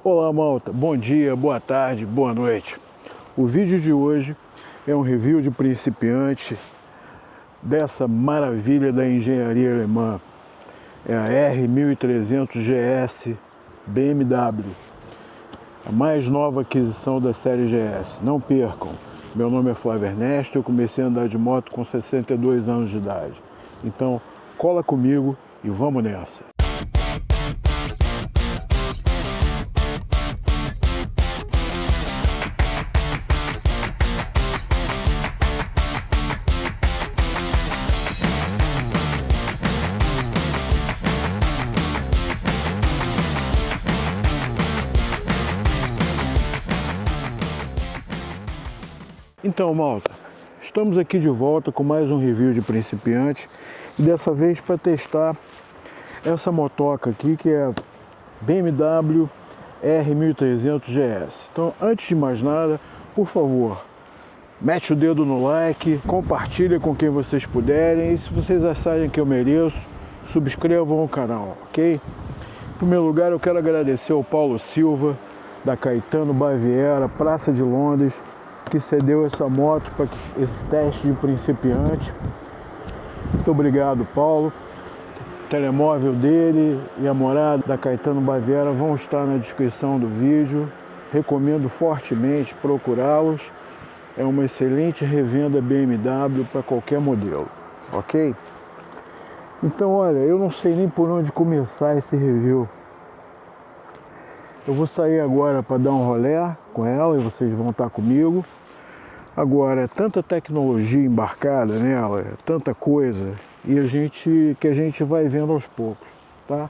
Olá malta, bom dia, boa tarde, boa noite. O vídeo de hoje é um review de principiante dessa maravilha da engenharia alemã. É a R1300 GS BMW, a mais nova aquisição da série GS. Não percam, meu nome é Flávio Ernesto, eu comecei a andar de moto com 62 anos de idade. Então cola comigo e vamos nessa. Então malta, estamos aqui de volta com mais um review de principiante e dessa vez para testar essa motoca aqui que é a BMW R1300 GS. Então antes de mais nada, por favor, mete o dedo no like, compartilha com quem vocês puderem e se vocês acharem que eu mereço, subscrevam o canal, ok? Em primeiro lugar eu quero agradecer ao Paulo Silva da Caetano Baviera, Praça de Londres, que cedeu essa moto para esse teste de principiante. Muito obrigado, Paulo. O telemóvel dele e a morada da Caetano Baviera vão estar na descrição do vídeo. Recomendo fortemente procurá-los. É uma excelente revenda BMW para qualquer modelo, ok? Então, olha, eu não sei nem por onde começar esse review. Eu vou sair agora para dar um rolê com ela e vocês vão estar comigo. Agora, é tanta tecnologia embarcada nela, é tanta coisa, e que a gente vai vendo aos poucos, tá?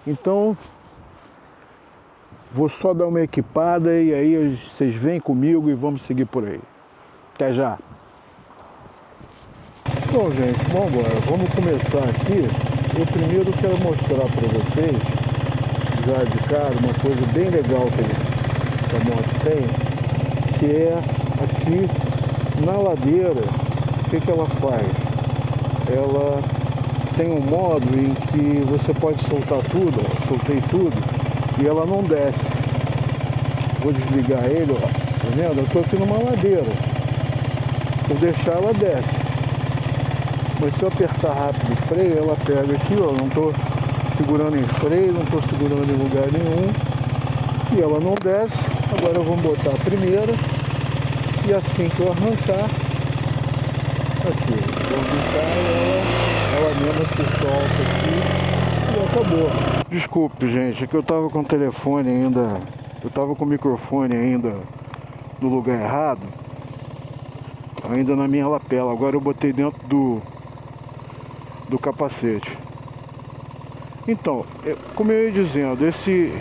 Então, vou só dar uma equipada e aí vocês vêm comigo e vamos seguir por aí. Até já! Bom, gente, vamos embora. Vamos começar aqui. Eu primeiro quero mostrar para vocês, já de cara, uma coisa bem legal que a moto tem, que é aqui na ladeira. O que ela faz? Ela tem um modo em que você pode soltar tudo, ó, soltei tudo, e ela não desce. Vou desligar ele, ó, tá vendo? Eu estou aqui numa ladeira. Se eu deixar, ela desce. Mas se eu apertar rápido o freio, ela pega aqui, ó, não estou segurando em freio, não estou segurando em lugar nenhum, e ela não desce. Agora vamos botar a primeira, e assim que eu arrancar, aqui, vou botar ela mesma se solta aqui e acabou. Desculpe, gente, é que eu tava com o telefone ainda, eu tava com o microfone ainda no lugar errado, ainda na minha lapela. Agora eu botei dentro do capacete. Então, como eu ia dizendo, esse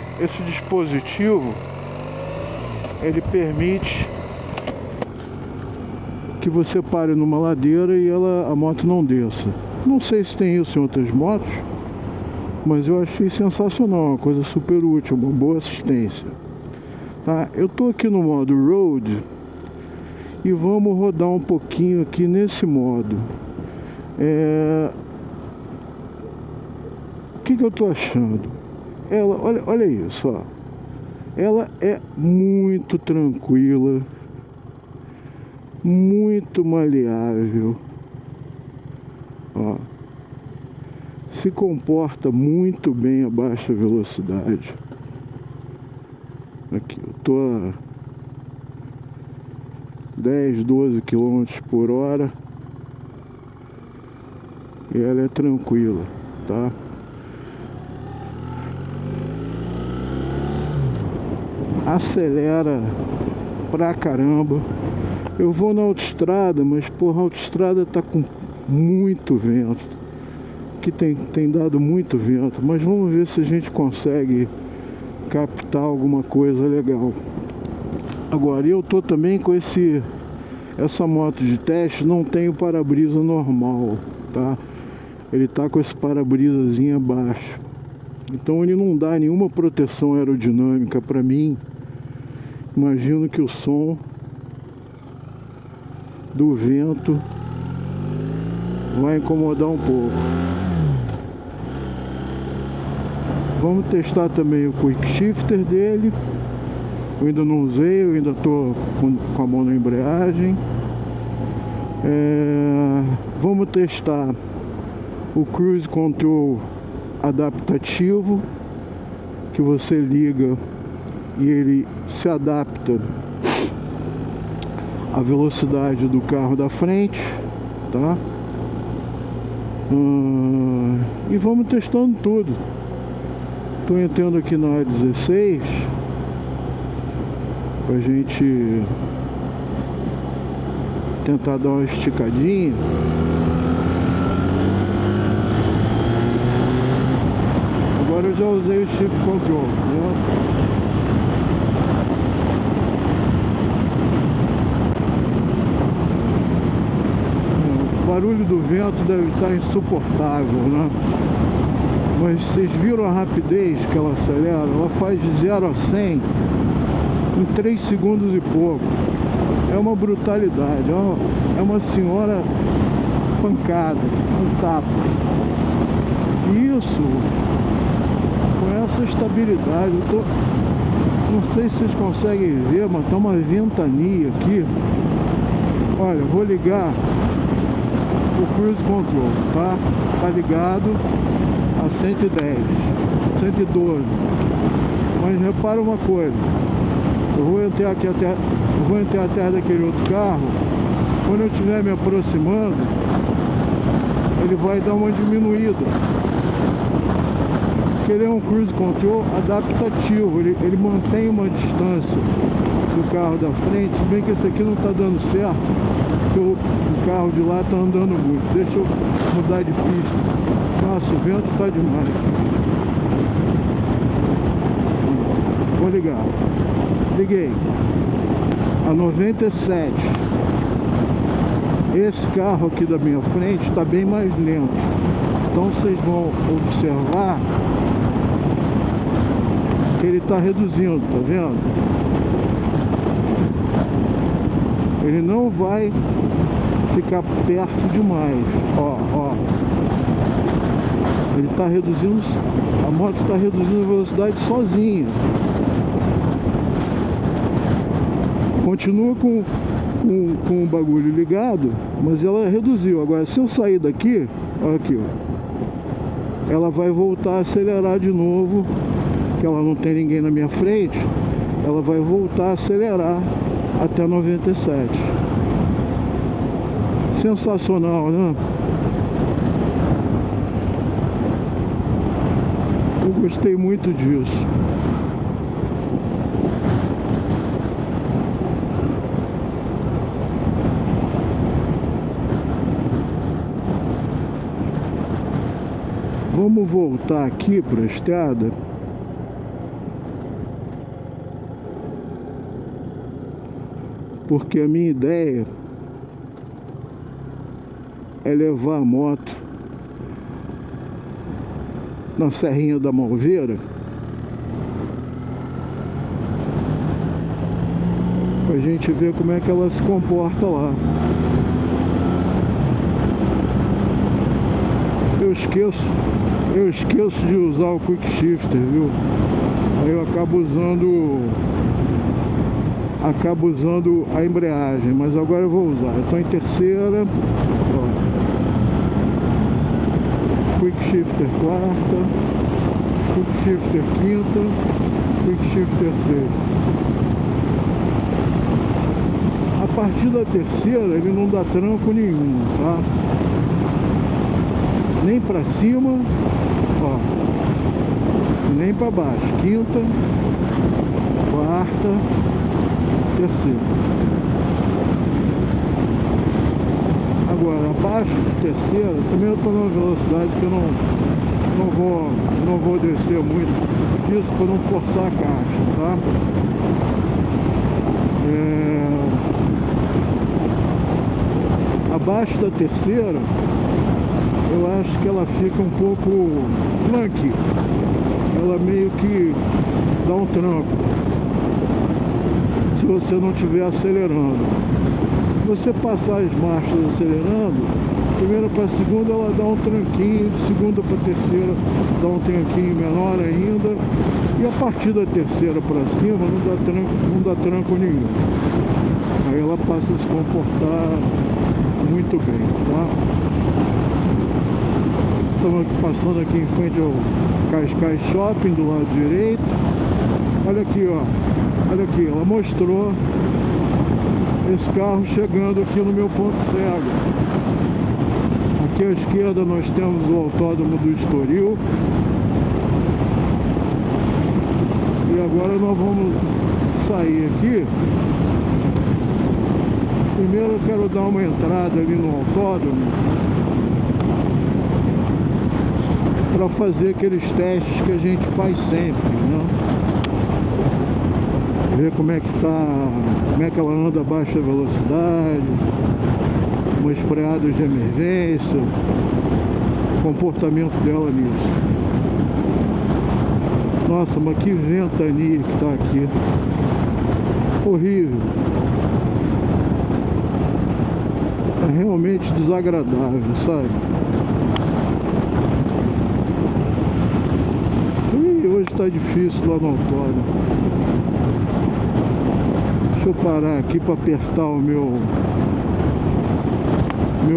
dispositivo, ele permite que você pare numa ladeira e a moto não desça. Não sei se tem isso em outras motos, mas eu achei sensacional, uma coisa super útil, uma boa assistência. Tá? Eu tô aqui no modo Road e vamos rodar um pouquinho aqui nesse modo. O que eu tô achando? Olha isso, ó. Ela é muito tranquila, muito maleável, ó. Se comporta muito bem a baixa velocidade. Aqui eu tô a 10, 12 km por hora e ela é tranquila, tá? Acelera pra caramba. Eu vou na autoestrada, mas porra, a autoestrada tá com muito vento. Aqui tem dado muito vento, mas vamos ver se a gente consegue captar alguma coisa legal. Agora, eu tô também com essa moto de teste, não tem o para-brisa normal, tá? Ele tá com esse para-brisazinho abaixo. Então ele não dá nenhuma proteção aerodinâmica para mim. Imagino que o som do vento vai incomodar um pouco. Vamos testar também o Quick Shifter dele. Eu ainda não usei, eu ainda estou com a mão na embreagem. Vamos testar o Cruise Control adaptativo, que você liga e ele se adapta à velocidade do carro da frente, tá? E vamos testando tudo. Estou entrando aqui na A16 pra gente tentar dar uma esticadinha. Agora eu já usei o Shift Control, né? O barulho do vento deve estar insuportável, né? Mas vocês viram a rapidez que ela acelera? Ela faz de 0 a 100 em 3 segundos e pouco. É uma brutalidade, é uma senhora pancada, um tapa. E isso, com essa estabilidade, não sei se vocês conseguem ver, mas tá uma ventania aqui. Olha, vou ligar o Cruise Control, tá? Tá ligado a 110, 112. Mas repara uma coisa, eu vou entrar atrás daquele outro carro. Quando eu estiver me aproximando, ele vai dar uma diminuída, porque ele é um Cruise Control adaptativo, ele mantém uma distância do carro da frente, se bem que esse aqui não está dando certo, porque o carro de lá está andando muito. Deixa eu mudar de pista. Nossa, o vento está demais. Vou ligar. Liguei. A 97. Esse carro aqui da minha frente está bem mais lento. Então vocês vão observar que ele está reduzindo, tá vendo? Ele não vai ficar perto demais. Ó. Ele está reduzindo, a moto está reduzindo a velocidade sozinha. Continua com o bagulho ligado, mas ela reduziu. Agora, se eu sair daqui, olha aqui, ó, ela vai voltar a acelerar de novo, que ela não tem ninguém na minha frente. Ela vai voltar a acelerar até 97. Sensacional, né? Eu gostei muito disso. Vamos voltar aqui para a estrada. Porque a minha ideia é levar a moto na Serrinha da Malveira pra gente ver como é que ela se comporta lá. Eu esqueço de usar o Quick Shifter, viu? Aí eu acabo usando a embreagem, mas agora eu vou usar. Eu tô em terceira, ó. Quick Shifter quarta, Quick Shifter quinta, Quick Shifter sexta. A partir da terceira ele não dá tranco nenhum, tá? Nem pra cima, ó, nem pra baixo. Quinta, quarta, terceira. Agora, abaixo de terceira, também eu estou numa velocidade que eu não vou descer muito disso para não forçar a caixa, tá? Abaixo da terceira, eu acho que ela fica um pouco clunky. Ela meio que dá um tranco se você não estiver acelerando. Se você passar as marchas acelerando, Primeira para segunda ela dá um tranquinho, de segunda para terceira dá um tranquinho menor ainda, e a partir da terceira para cima não dá tranco nenhum. Aí ela passa a se comportar muito bem, tá? Estamos passando aqui em frente ao Cascais Shopping do lado direito. Olha aqui, ó. Olha aqui, ela mostrou esse carro chegando aqui no meu ponto cego. Aqui à esquerda nós temos o autódromo do Estoril. E agora nós vamos sair aqui. Primeiro eu quero dar uma entrada ali no autódromo para fazer aqueles testes que a gente faz sempre, né? Ver como é que tá, como é que ela anda a baixa velocidade, umas freadas de emergência, o comportamento dela nisso. Nossa, mas que ventania que tá aqui. Horrível. É realmente desagradável, sabe? E hoje tá difícil lá no autódromo. Deixa eu parar aqui para apertar o meu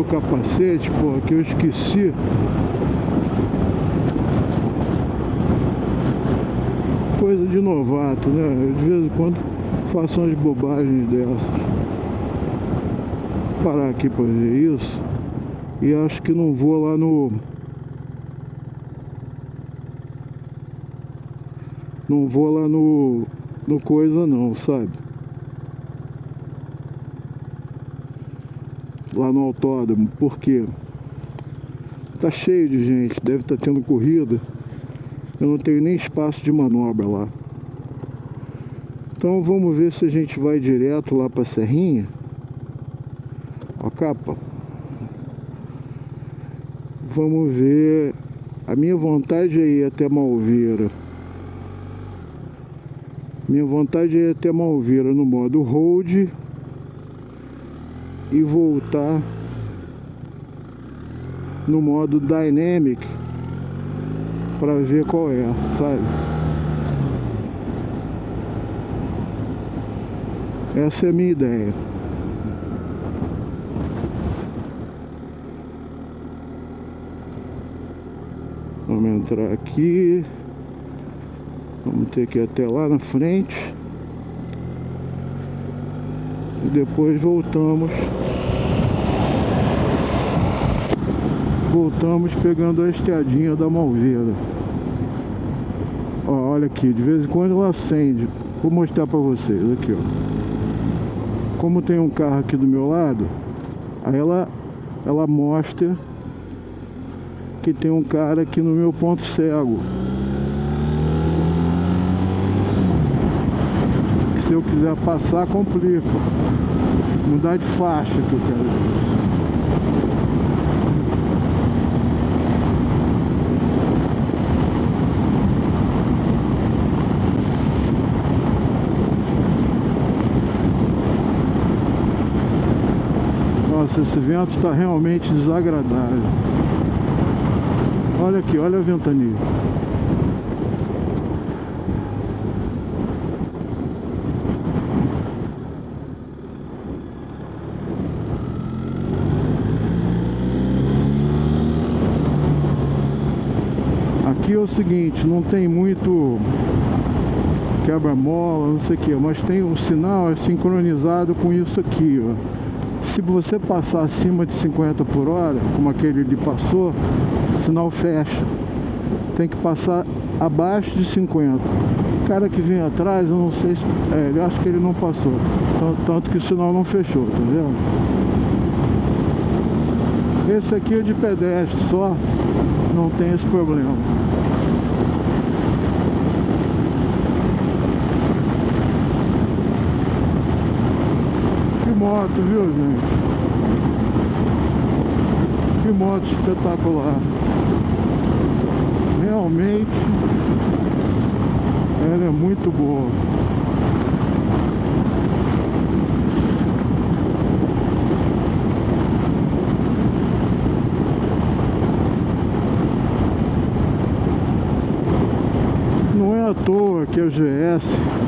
capacete, pô, que eu esqueci. Coisa de novato, né? Eu, de vez em quando faço umas bobagens dessas. Vou parar aqui para ver isso. E acho que não vou lá no... Não vou lá no coisa não, sabe? Lá no autódromo, porque tá cheio de gente, deve estar tendo corrida. Eu não tenho nem espaço de manobra lá. Então vamos ver se a gente vai direto lá pra Serrinha. Ó a capa. Vamos ver. A minha vontade é ir até Malveira. Minha vontade é ir até Malveira no modo road e voltar no modo dynamic para ver qual é, sabe? Essa é a minha ideia. Vamos entrar aqui. Vamos ter que ir até lá na frente. E depois voltamos. Voltamos pegando a estradinha da Malveira. Ó, olha aqui, de vez em quando ela acende. Vou mostrar pra vocês aqui, ó. Como tem um carro aqui do meu lado, aí ela mostra que tem um cara aqui no meu ponto cego. Que se eu quiser passar, complica. Mudar de faixa que eu quero. Nossa, esse vento está realmente desagradável. Olha aqui, olha a ventania. Aqui é o seguinte, não tem muito quebra-mola, não sei o que, mas tem um sinal é sincronizado com isso aqui, ó. Se você passar acima de 50 por hora, como aquele ali passou, o sinal fecha. Tem que passar abaixo de 50. O cara que vem atrás, eu não sei se... eu acho que ele não passou. Tanto que o sinal não fechou, tá vendo? Esse aqui é de pedestre só, não tem esse problema. Moto, viu, gente? Que moto espetacular. Realmente ela é muito boa.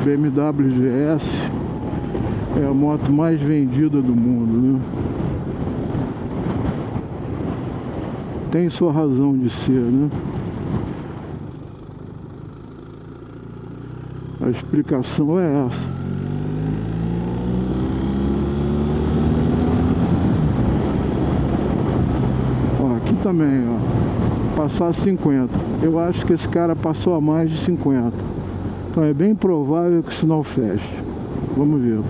BMW GS é a moto mais vendida do mundo, né? Tem sua razão de ser, né? A explicação é essa. Ó, aqui também, ó, passar 50. Eu acho que esse cara passou a mais de 50. Então é bem provável que o sinal feche. Vamos ver.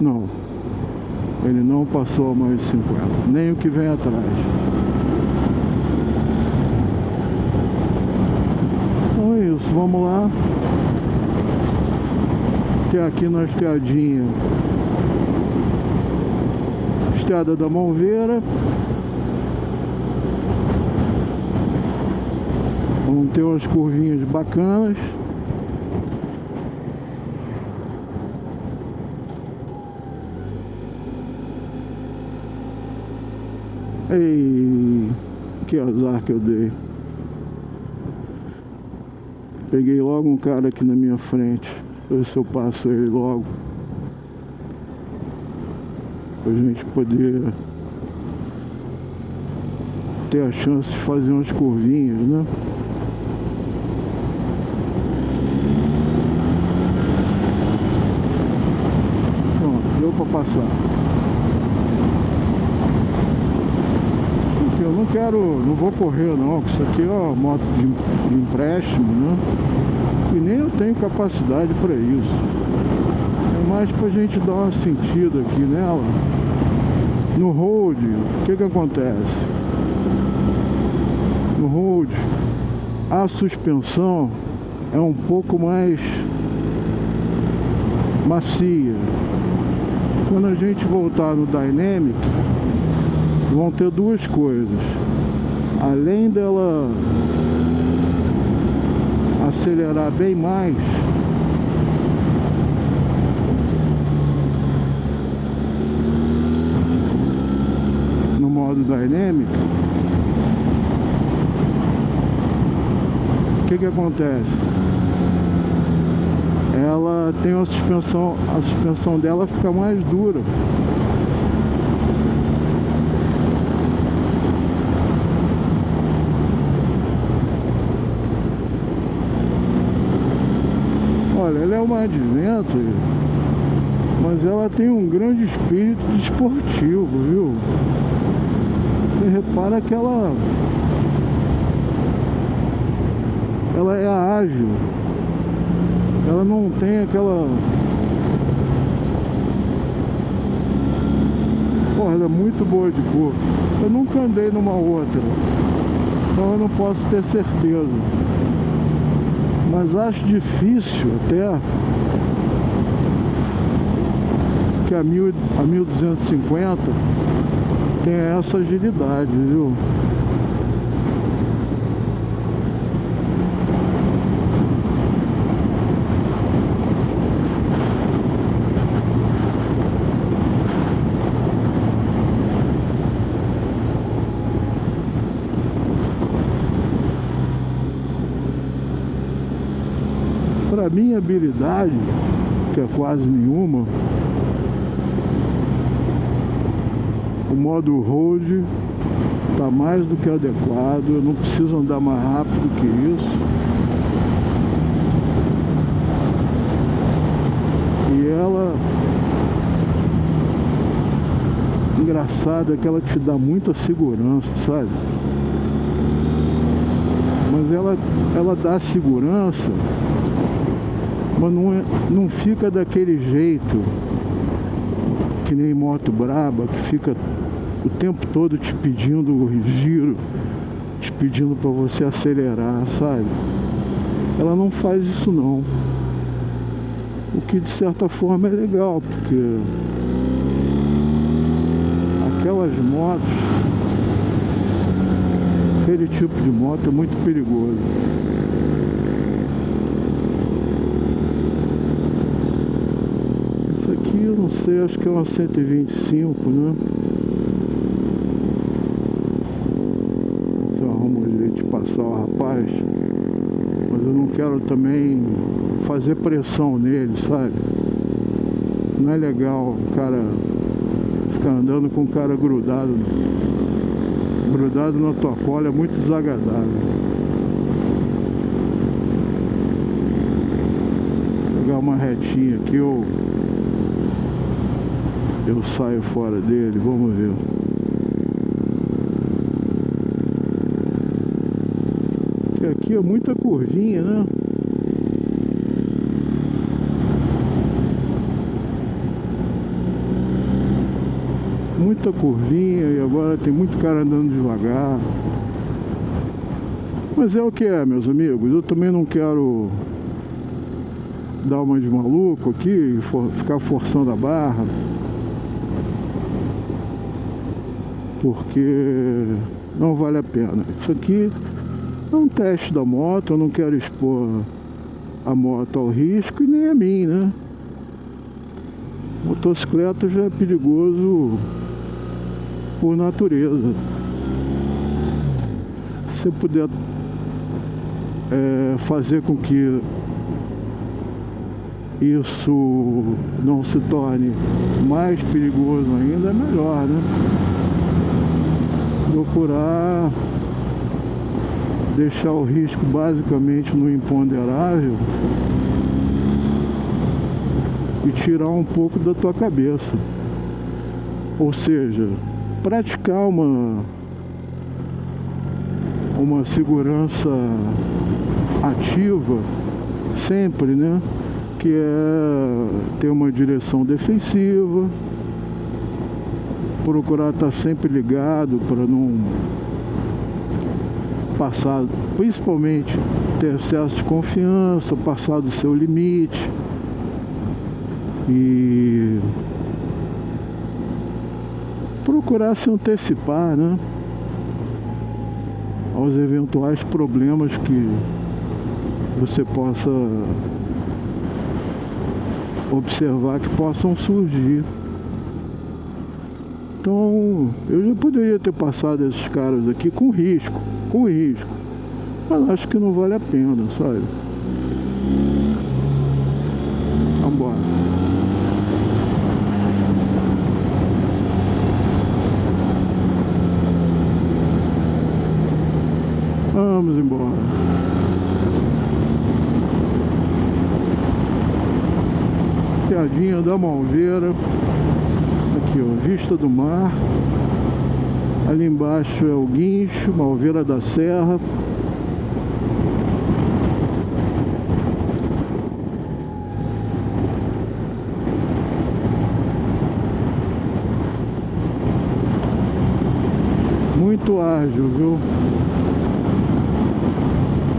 Não, ele não passou a mais de 50, nem o que vem atrás. Então é isso, vamos lá. Tem aqui na estradinha, Estrada da Malveira. Vamos ter umas curvinhas bacanas. Ei, que azar que eu dei. Peguei logo um cara aqui na minha frente. Ver se eu passo ele logo, pra gente poder ter a chance de fazer umas curvinhas, né? Pronto, deu pra passar. Eu não quero, não vou correr não, porque isso aqui é uma moto de empréstimo, né? E nem eu tenho capacidade para isso. É mais pra gente dar uma sentida aqui nela. No road, o que acontece? No road, a suspensão é um pouco mais macia. Quando a gente voltar no Dynamic, vão ter duas coisas. Além dela acelerar bem mais, no modo Dynamic, o que acontece? Ela tem uma suspensão, a suspensão dela fica mais dura. Olha, ela é uma Adventure, mas ela tem um grande espírito desportivo, viu? Você repara que ela é ágil. Ela não tem aquela... Porra, ela é muito boa de cor. Eu nunca andei numa outra, então eu não posso ter certeza. Mas acho difícil até que a 1250 tenha essa agilidade, viu? Para minha habilidade, que é quase nenhuma, o modo road está mais do que adequado. Eu não preciso andar mais rápido que isso. E ela, engraçado é que ela te dá muita segurança, sabe? Mas ela dá segurança, mas não fica daquele jeito que nem moto braba, que fica o tempo todo te pedindo giro, te pedindo para você acelerar, sabe? Ela não faz isso não. O que de certa forma é legal, porque aquelas motos, aquele tipo de moto é muito perigoso. Aqui eu não sei, acho que é uma 125, né? Se eu arrumo o jeito de passar o rapaz. eu não quero também fazer pressão nele, sabe? Não é legal o cara ficar andando com o cara grudado na tua cola, é muito desagradável. Vou pegar uma retinha aqui, eu saio fora dele, vamos ver. Porque aqui é muita curvinha, né? Muita curvinha e agora tem muito cara andando devagar. Mas é o que é, meus amigos. Eu também não quero dar uma de maluco aqui e ficar forçando a barra, porque não vale a pena. Isso aqui é um teste da moto, eu não quero expor a moto ao risco e nem a mim, né? Motocicleta já é perigoso por natureza. Se você puder fazer com que isso não se torne mais perigoso ainda, é melhor, né? Procurar deixar o risco basicamente no imponderável e tirar um pouco da tua cabeça. Ou seja, praticar uma segurança ativa sempre, né? Que é ter uma direção defensiva, procurar estar sempre ligado para não passar, principalmente ter excesso de confiança, passar do seu limite e procurar se antecipar, né, aos eventuais problemas que você possa observar que possam surgir. Então, eu já poderia ter passado esses caras aqui com risco, mas acho que não vale a pena, sabe? Vambora. Vamos embora. Piadinha da Malveira. Aqui, ó, vista do mar. Ali embaixo é o Guincho, Malveira da Serra. Muito ágil, viu?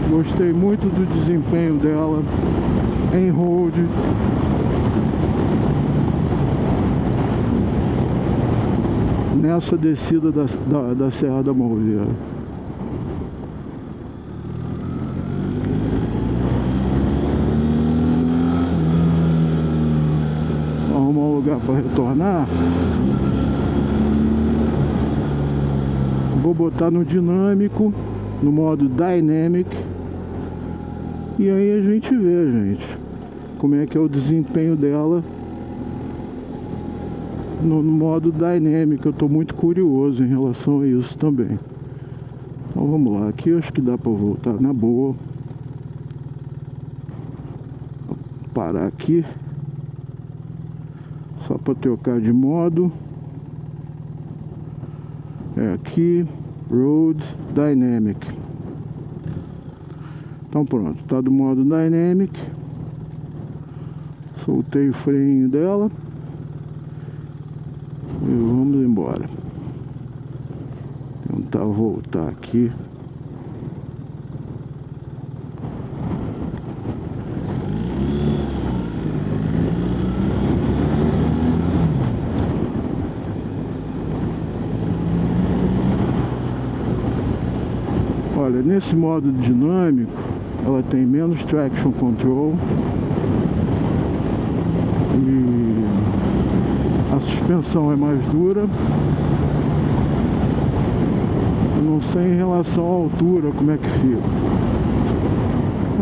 Gostei muito do desempenho dela em road. Nessa descida da Serra da Malveira. Vamos arrumar um lugar para retornar. Vou botar no dinâmico, no modo Dynamic. E aí a gente vê, gente, como é que é o desempenho dela no modo Dynamic. Eu estou muito curioso em relação a isso também. Então vamos lá, aqui eu acho que dá para voltar na boa. Vou parar aqui só para trocar de modo. É aqui, Road Dynamic. Então pronto, tá do modo Dynamic. Soltei o freio dela e vamos embora. Tentar voltar aqui. Olha, nesse modo dinâmico ela tem menos traction control e a suspensão é mais dura. Eu não sei em relação à altura como é que fica.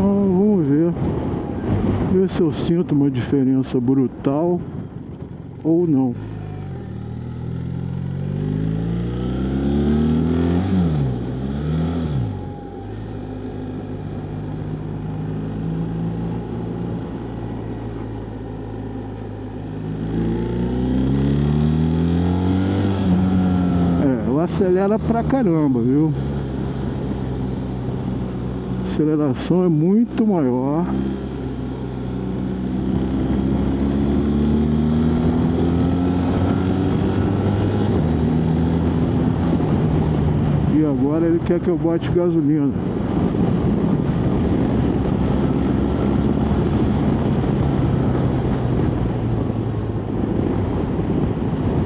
Vamos ver se eu sinto uma diferença brutal ou não. Ela acelera pra caramba, viu? A aceleração é muito maior. E agora ele quer que eu bote gasolina.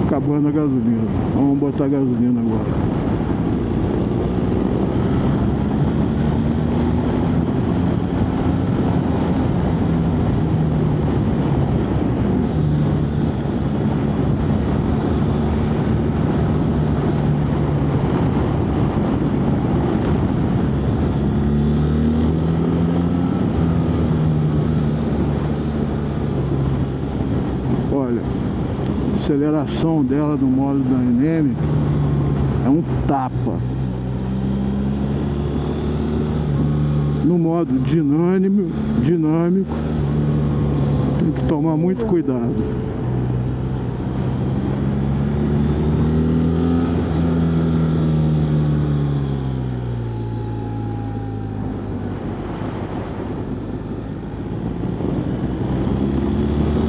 Acabando a gasolina. Vamos botar gasolina agora. Olha, a aceleração dela no modo Dynamic é um tapa. No modo dinâmico tem que tomar muito cuidado.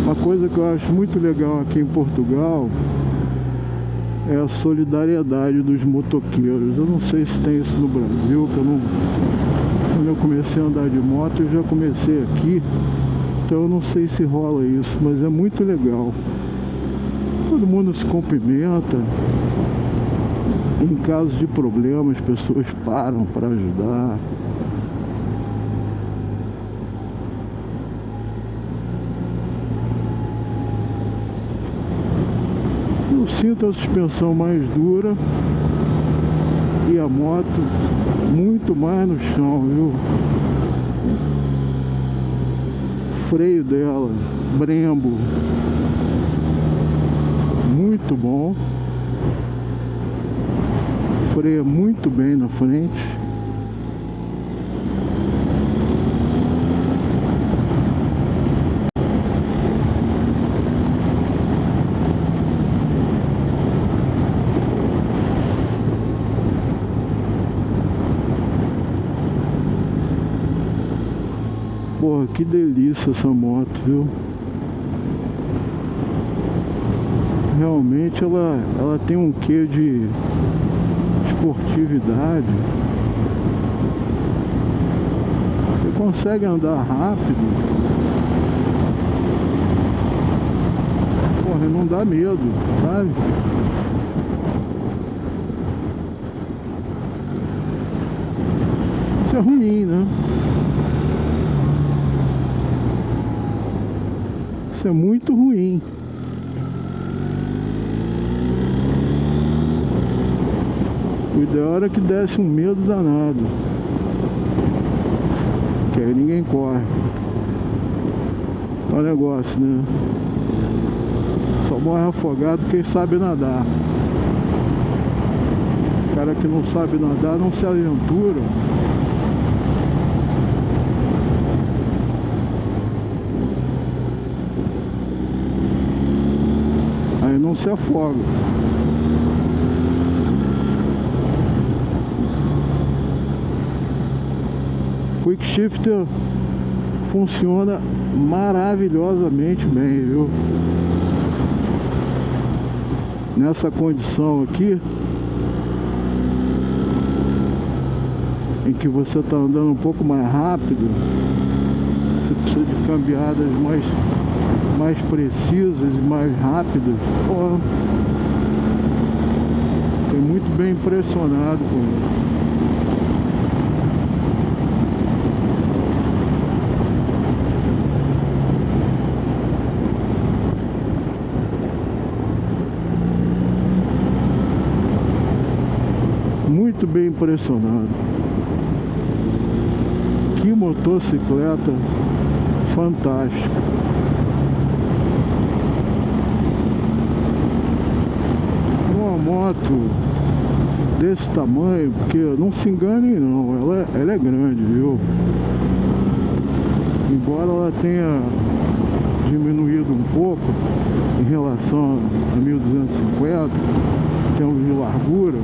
Uma coisa que eu acho muito legal aqui em Portugal é a solidariedade dos motoqueiros. Eu não sei se tem isso no Brasil, que eu não... Quando eu comecei a andar de moto, eu já comecei aqui, então eu não sei se rola isso, mas é muito legal. Todo mundo se cumprimenta. Em caso de problemas, as pessoas param para ajudar. Eu sinto a suspensão mais dura e a moto muito mais no chão, viu? Freio dela, Brembo, muito bom. Freia muito bem na frente. Porra, que delícia essa moto, viu? Realmente ela tem um quê de esportividade. Você consegue andar rápido. Porra, não dá medo, sabe? Isso é ruim, né? Isso é muito ruim. O ideal era que desse um medo danado, que aí ninguém corre. É um negócio, né? Só morre afogado quem sabe nadar. O cara que não sabe nadar não se aventura. Aí não se afoga. Quick Shifter funciona maravilhosamente bem, viu? Nessa condição aqui, em que você está andando um pouco mais rápido, você precisa de cambiadas mais precisas e mais rápidas. Pô, fiquei muito bem impressionado com isso. Muito bem impressionado. Que motor motocicleta fantástica. Uma moto desse tamanho, porque não se enganem não, ela é grande, viu? Embora ela tenha diminuído um pouco em relação a 1250 em termos de largura,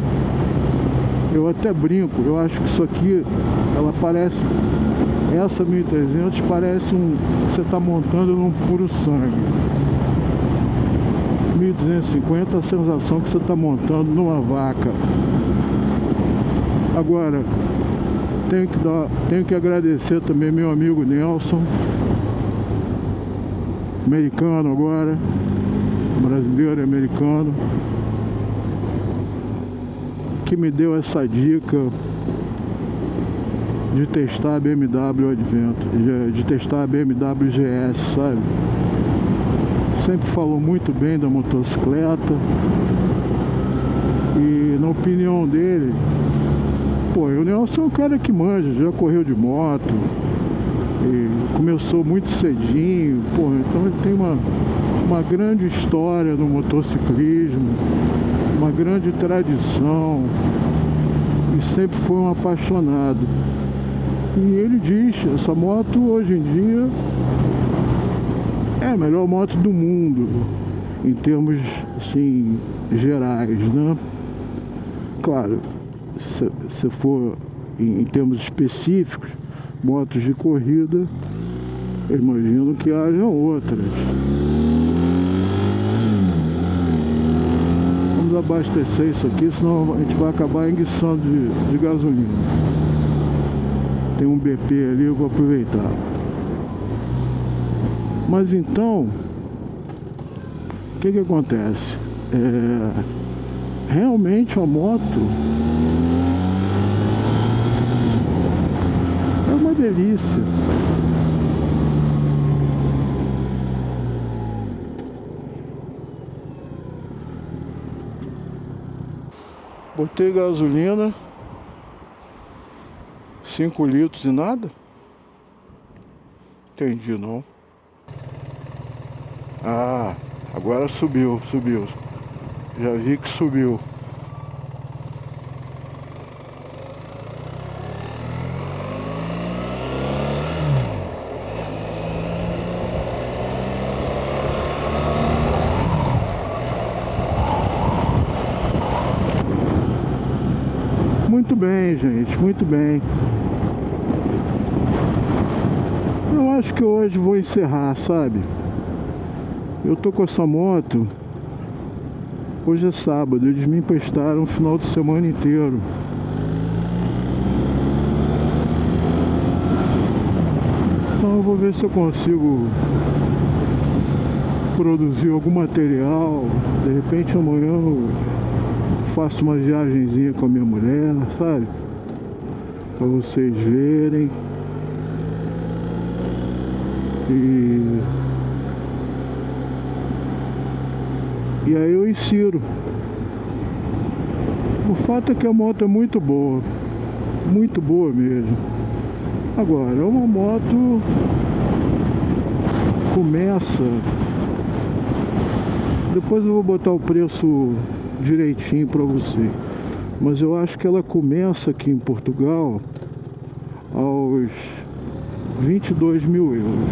eu até brinco, eu acho que isso aqui, ela parece, essa 1300 parece que você está montando num puro sangue. 1250 a sensação que você está montando numa vaca. Agora, tenho que agradecer também meu amigo Nelson, americano agora, brasileiro e americano, que me deu essa dica de testar a BMW Advento, de testar a BMW GS, sabe? Sempre falou muito bem da motocicleta e na opinião dele, pô, o Nelson é um cara que manja, já correu de moto e começou muito cedinho, pô, então ele tem uma grande história no motociclismo, uma grande tradição e sempre foi um apaixonado. E ele diz, essa moto hoje em dia é a melhor moto do mundo, em termos, assim, gerais, né? Claro, se for em termos específicos, motos de corrida, eu imagino que haja outras. Vamos abastecer isso aqui, senão a gente vai acabar enguiçando de gasolina. Tem um BP ali, eu vou aproveitar. Mas então, o que acontece? Realmente a moto é uma delícia. Botei gasolina, 5 litros e nada? Entendi não. Ah, agora subiu. Já vi que subiu. Muito bem, gente, muito bem. Eu acho que hoje vou encerrar, sabe? Eu tô com essa moto. Hoje é sábado, eles me emprestaram o final de semana inteiro. Então eu vou ver se eu consigo produzir algum material. De repente amanhã eu faço uma viagenzinha com a minha mulher, sabe? Pra vocês verem. E aí eu insiro. O fato é que a moto é muito boa mesmo. Agora, uma moto começa, depois eu vou botar o preço direitinho pra você, mas eu acho que ela começa aqui em Portugal aos 22 mil euros,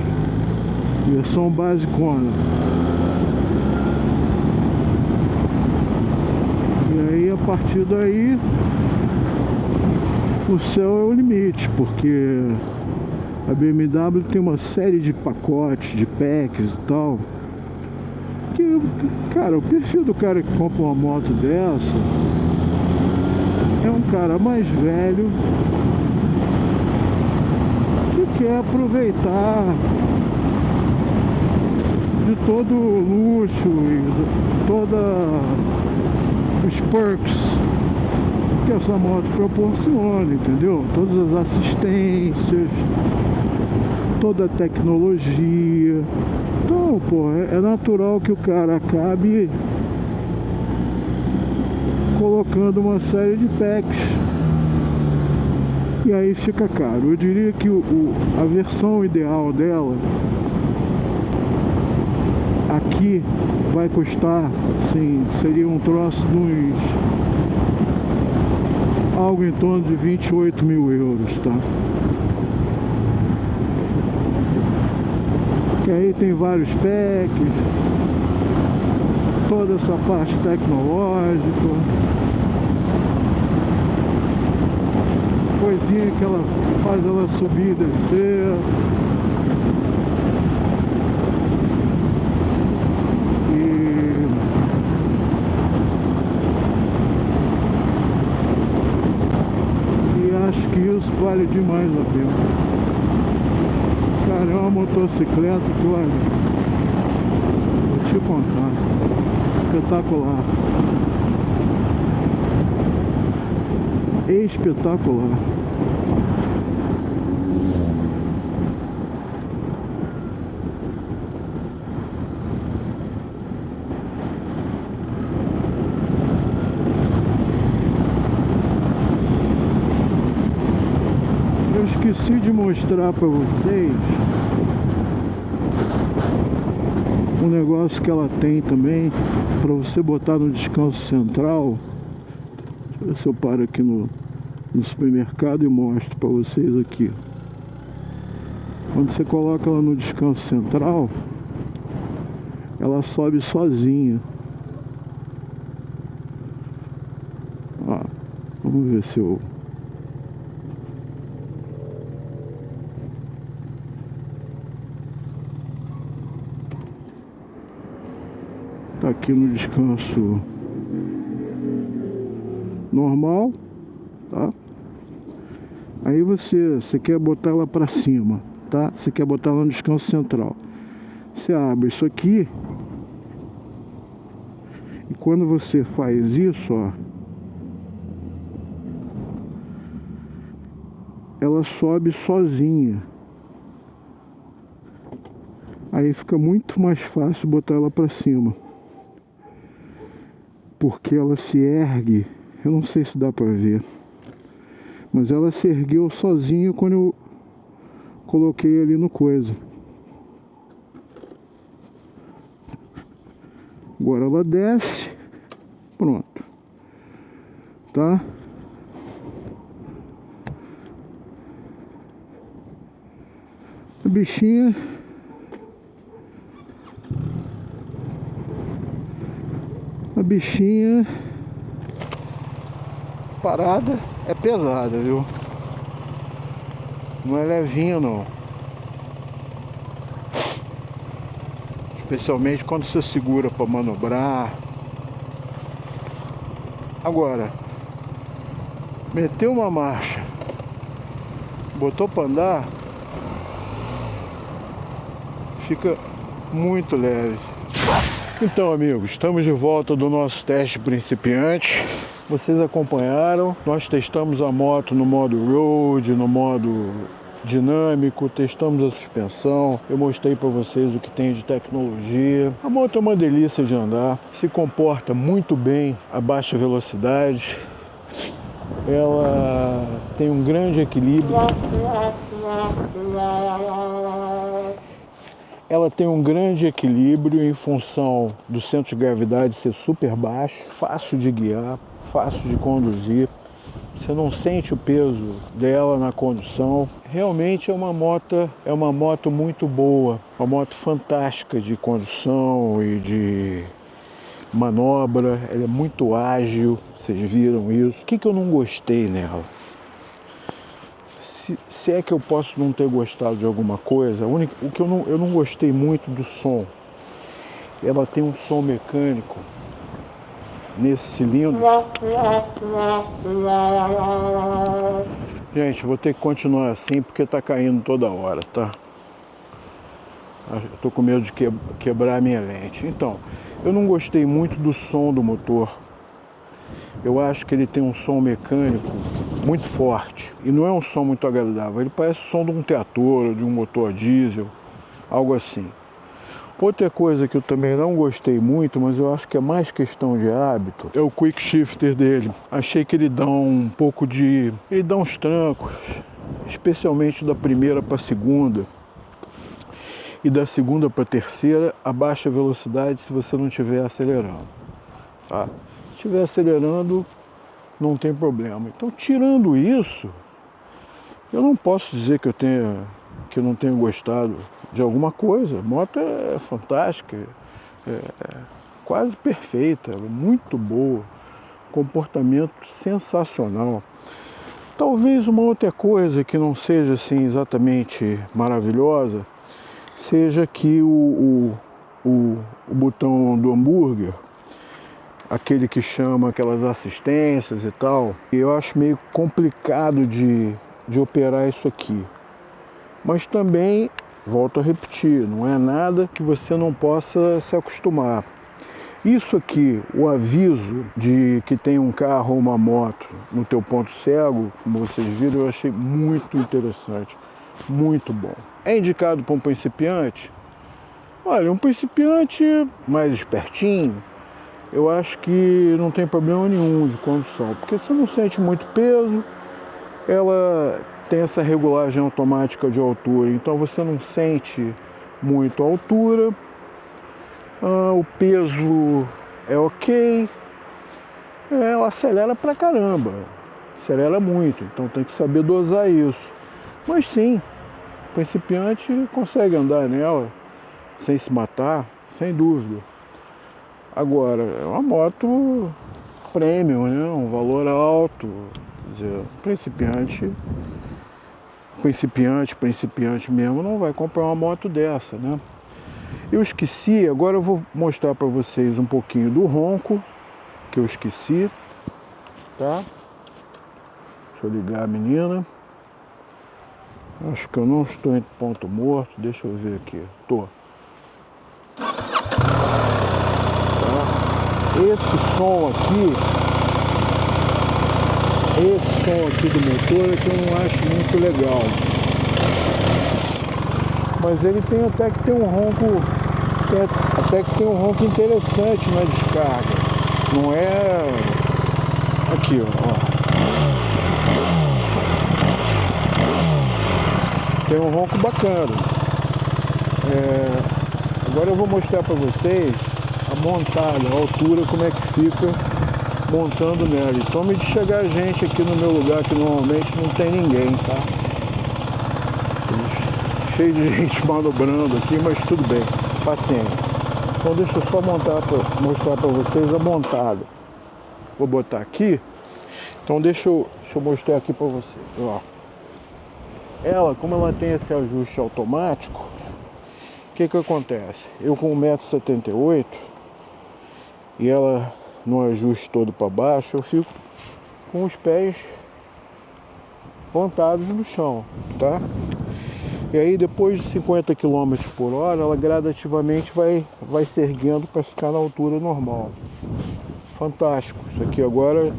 versão basicona. E aí a partir daí o céu é o limite, porque a BMW tem uma série de pacotes, de packs e tal, que, cara, o perfil do cara que compra uma moto dessa é um cara mais velho que quer aproveitar de todo o luxo e toda os perks que essa moto proporciona, entendeu? Todas as assistências, toda a tecnologia. Então, pô, é natural que o cara acabe colocando uma série de packs. e aí fica caro. Eu diria que a versão ideal dela aqui vai custar, sim, seria um troço de uns algo em torno de 28 mil euros, tá? Que aí tem vários packs, toda essa parte tecnológica, coisinha que ela faz ela subir e descer. Acho que isso vale demais a pena. Cara, é uma motocicleta que, olha, vou te contar, espetacular. Espetacular. Eu esqueci de mostrar para vocês um negócio que ela tem também para você botar no descanso central. Deixa eu ver se eu paro aqui no supermercado e mostro para vocês aqui. Quando você coloca ela no descanso central, ela sobe sozinha. Ó, vamos ver se eu... Tá aqui no descanso normal, tá? Aí você quer botar ela para cima, tá? Você quer botar ela no descanso central. Você abre isso aqui e quando você faz isso, ó, ela sobe sozinha. Aí fica muito mais fácil botar ela para cima, porque ela se ergue. Eu não sei se dá para ver, mas ela se ergueu sozinha quando eu coloquei ali no coisa. Agora ela desce, pronto, tá? A bichinha parada é pesada, viu? Não é levinha não. Especialmente quando você segura para manobrar. Agora, meteu uma marcha, botou para andar, fica muito leve. Então, amigos, estamos de volta do nosso teste principiante. Vocês acompanharam, nós testamos a moto no modo road, no modo dinâmico, testamos a suspensão, eu mostrei para vocês o que tem de tecnologia. A moto é uma delícia de andar, se comporta muito bem a baixa velocidade, ela tem um grande equilíbrio. Ela tem um grande equilíbrio em função do centro de gravidade ser super baixo, fácil de guiar, fácil de conduzir. Você não sente o peso dela na condução. Realmente é uma moto muito boa, uma moto fantástica de condução e de manobra. Ela é muito ágil, vocês viram isso. O que eu não gostei nela? Se é que eu posso não ter gostado de alguma coisa, o que eu não gostei muito do som. Ela tem um som mecânico nesse cilindro. Gente, vou ter que continuar assim porque tá caindo toda hora, tá? Eu tô com medo de quebrar a minha lente. Então, eu não gostei muito do som do motor. Eu acho que ele tem um som mecânico muito forte e não é um som muito agradável. Ele parece o som de um trator, de um motor diesel, algo assim. Outra coisa que eu também não gostei muito, mas eu acho que é mais questão de hábito, é o quick shifter dele. Achei que ele dá um pouco de... ele dá uns trancos, especialmente da primeira para a segunda. E da segunda para a terceira, a baixa velocidade se você não estiver acelerando. Tá? Se estiver acelerando, não tem problema. Então, tirando isso, eu não posso dizer que eu não tenha gostado de alguma coisa. A moto é fantástica, é quase perfeita, muito boa, comportamento sensacional. Talvez uma outra coisa que não seja assim exatamente maravilhosa, seja que o botão do hambúrguer, aquele que chama aquelas assistências e tal, eu acho meio complicado de operar isso aqui. Mas também, volto a repetir, não é nada que você não possa se acostumar. Isso aqui, o aviso de que tem um carro ou uma moto no teu ponto cego, como vocês viram, eu achei muito interessante, muito bom. É indicado para um principiante? Olha, um principiante mais espertinho, eu acho que não tem problema nenhum de condução, porque você não sente muito peso, ela tem essa regulagem automática de altura, então você não sente muito a altura, o peso é ok, ela acelera pra caramba, acelera muito, então tem que saber dosar isso. Mas sim, o principiante consegue andar nela sem se matar, sem dúvida. Agora, é uma moto premium, né? Um valor alto, quer dizer, principiante mesmo não vai comprar uma moto dessa, né? Eu esqueci, agora eu vou mostrar para vocês um pouquinho do ronco, que eu esqueci, tá? Deixa eu ligar a menina. Acho que eu não estou em ponto morto, deixa eu ver aqui, tô. Esse som aqui do motor é que eu não acho muito legal. Mas ele tem até que ter um ronco, interessante na descarga. Não é aqui, ó. Tem um ronco bacana. Agora eu vou mostrar para vocês a montada, a altura, como é que fica montando nela. E tome de chegar gente aqui no meu lugar, que normalmente não tem ninguém, tá? Cheio de gente manobrando aqui, mas tudo bem, paciência. Então deixa eu só mostrar para vocês a montada. Vou botar aqui. Então deixa eu mostrar aqui para vocês, ó. Ela, como ela tem esse ajuste automático, o que acontece? Eu com 1,78 m e ela no ajuste todo para baixo, eu fico com os pés pontados no chão, tá? E aí depois de 50 km por hora, ela gradativamente vai se erguendo para ficar na altura normal. Fantástico, isso aqui agora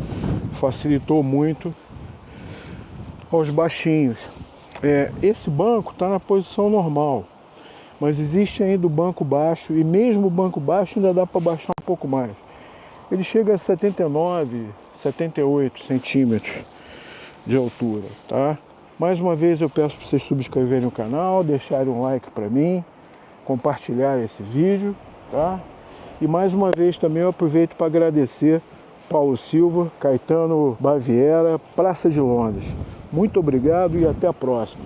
facilitou muito aos baixinhos. Esse banco está na posição normal, mas existe ainda o banco baixo, e mesmo o banco baixo ainda dá para baixar um pouco mais. Ele chega a 79, 78 centímetros de altura, tá? Mais uma vez eu peço para vocês subscreverem o canal, deixarem um like para mim, compartilhar esse vídeo, tá? E mais uma vez também eu aproveito para agradecer Paulo Silva, Caetano Baviera, Praça de Londres. Muito obrigado e até a próxima.